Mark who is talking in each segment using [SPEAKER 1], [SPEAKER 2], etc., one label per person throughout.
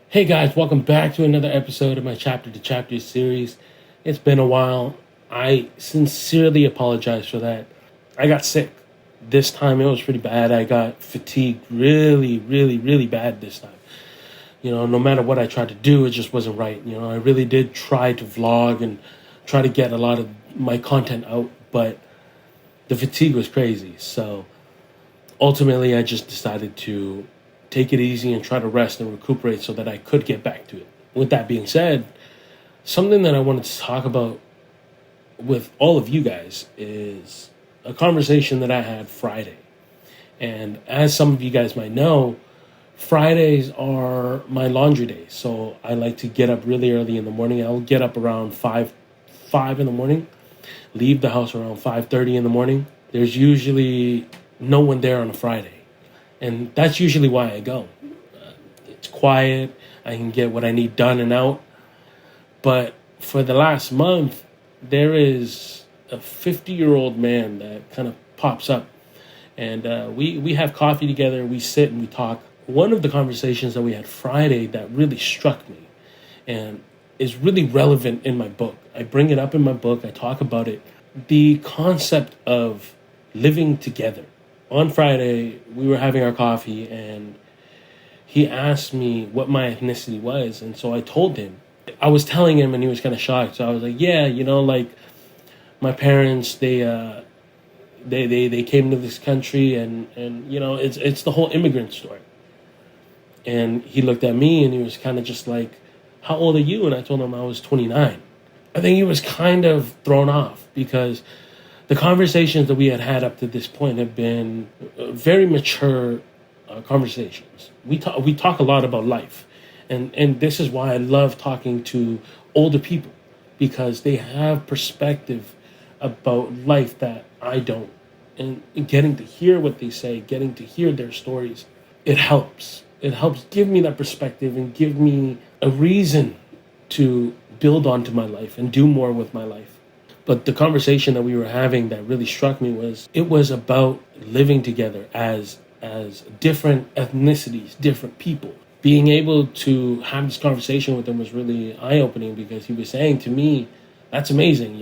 [SPEAKER 1] Hey guys, welcome back to another episode of my Chapter to Chapter series. It's been a while. I sincerely apologize for that. I got sick. This time it was pretty bad. I got fatigued really bad this time. No matter what I tried to do, it just wasn't right. I really did try to vlog and try to get a lot of my content out, but the fatigue was crazy. So ultimately, I just decided to take it easy and try to rest and recuperate so that I could get back to it. With that being said, something that I wanted to talk about with all of you guys is a conversation that I had Friday. And as some of you guys might know, Fridays are my laundry days. So I like to get up really early in the morning. I'll get up around 5 in the morning, leave the house around 5:30 in the morning. There's usually no one there on a Friday. And that's usually why I go. It's quiet. I can get what I need done and out. But for the last month, there is a 50-year-old man that kind of pops up. And we have coffee together. We sit and we talk. One of the conversations that we had Friday that really struck me and is really relevant in my book. I bring it up in my book. I talk about it. The concept of living together. On Friday, we were having our coffee, and he asked me what my ethnicity was. And so I told him. I was telling him, and he was kind of shocked. So I was like, yeah, like my parents, they came to this country, and it's the whole immigrant story. And he looked at me, and he was kind of just like, how old are you? And I told him I was 29. I think he was kind of thrown off because the conversations that we had up to this point have been very mature conversations. We talk a lot about life, and this is why I love talking to older people, because they have perspective about life that I don't, and getting to hear what they say, getting to hear their stories, it helps. It helps give me that perspective and give me a reason to build onto my life and do more with my life. But the conversation that we were having that really struck me was it was about living together as different ethnicities, different people. Being able to have this conversation with him was really eye-opening because he was saying to me, that's amazing,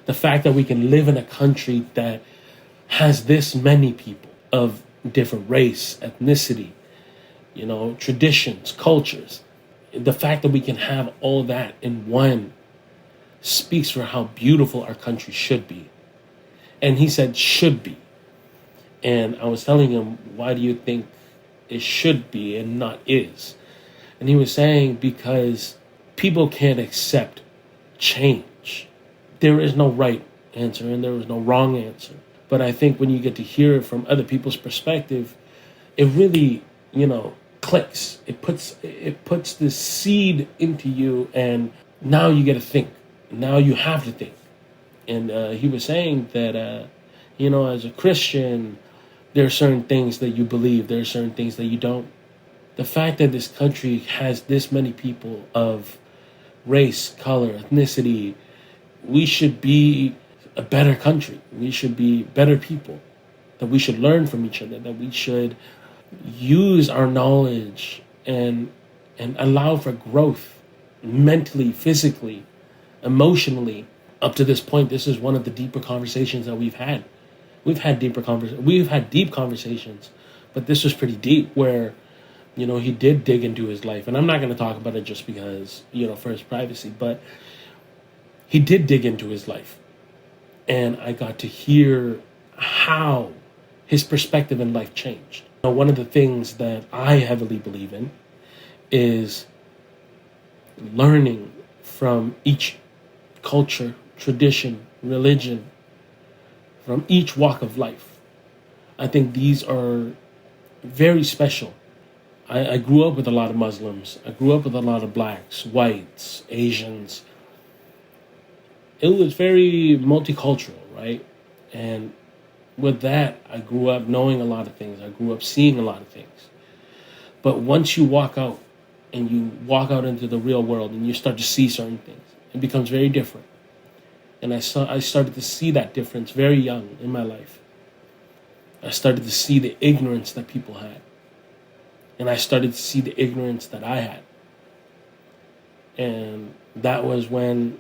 [SPEAKER 1] the fact that we can live in a country that has this many people of different race, ethnicity, traditions, cultures. The fact that we can have all that in one speaks for how beautiful our country should be. And he said should be. And I was telling him, why do you think it should be and not is? And he was saying, because people can't accept change. There is no right answer and there is no wrong answer. But I think when you get to hear it from other people's perspective, it really, clicks. It puts this seed into you, and now you get to think. Now you have to think. And he was saying that, as a Christian, there are certain things that you believe. There are certain things that you don't. The fact that this country has this many people of race, color, ethnicity, we should be a better country. We should be better people. That we should learn from each other. That we should use our knowledge and allow for growth mentally, physically, emotionally. Up to this point, this is one of the deeper conversations that we've had. We've had deep conversations, but this was pretty deep where, he did dig into his life. And I'm not going to talk about it just because, for his privacy, but he did dig into his life. And I got to hear how his perspective in life changed. One of the things that I heavily believe in is learning from each culture, tradition, religion, from each walk of life. I think these are very special. I grew up with a lot of Muslims. I grew up with a lot of blacks, whites, Asians. It was very multicultural, right? And with that, I grew up knowing a lot of things. I grew up seeing a lot of things. But once you walk out and you walk out into the real world and you start to see certain things, it becomes very different. And I started to see that difference very young in my life. I started to see the ignorance that people had. And I started to see the ignorance that I had. And that was when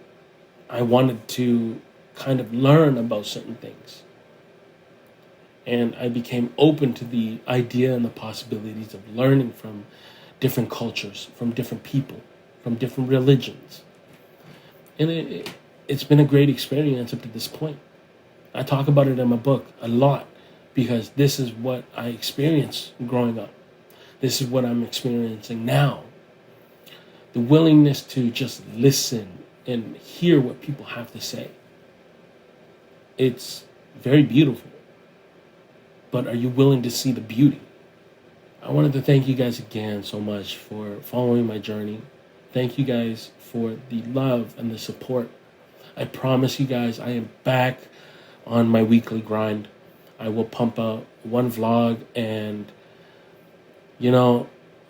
[SPEAKER 1] I wanted to kind of learn about certain things. And I became open to the idea and the possibilities of learning from different cultures, from different people, from different religions. And it's been a great experience up to this point. I talk about it in my book a lot because this is what I experienced growing up. This is what I'm experiencing now. The willingness to just listen and hear what people have to say. It's very beautiful. But are you willing to see the beauty? I wanted to thank you guys again so much for following my journey. Thank you guys for the love and the support. I promise you guys I am back on my weekly grind. I will pump out one vlog and,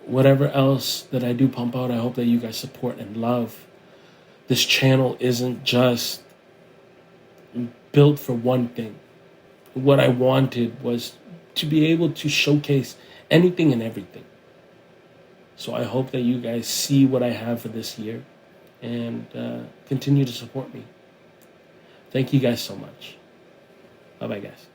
[SPEAKER 1] whatever else that I do pump out, I hope that you guys support and love. This channel isn't just built for one thing. What I wanted was to be able to showcase anything and everything. So I hope that you guys see what I have for this year and continue to support me. Thank you guys so much. Bye-bye, guys.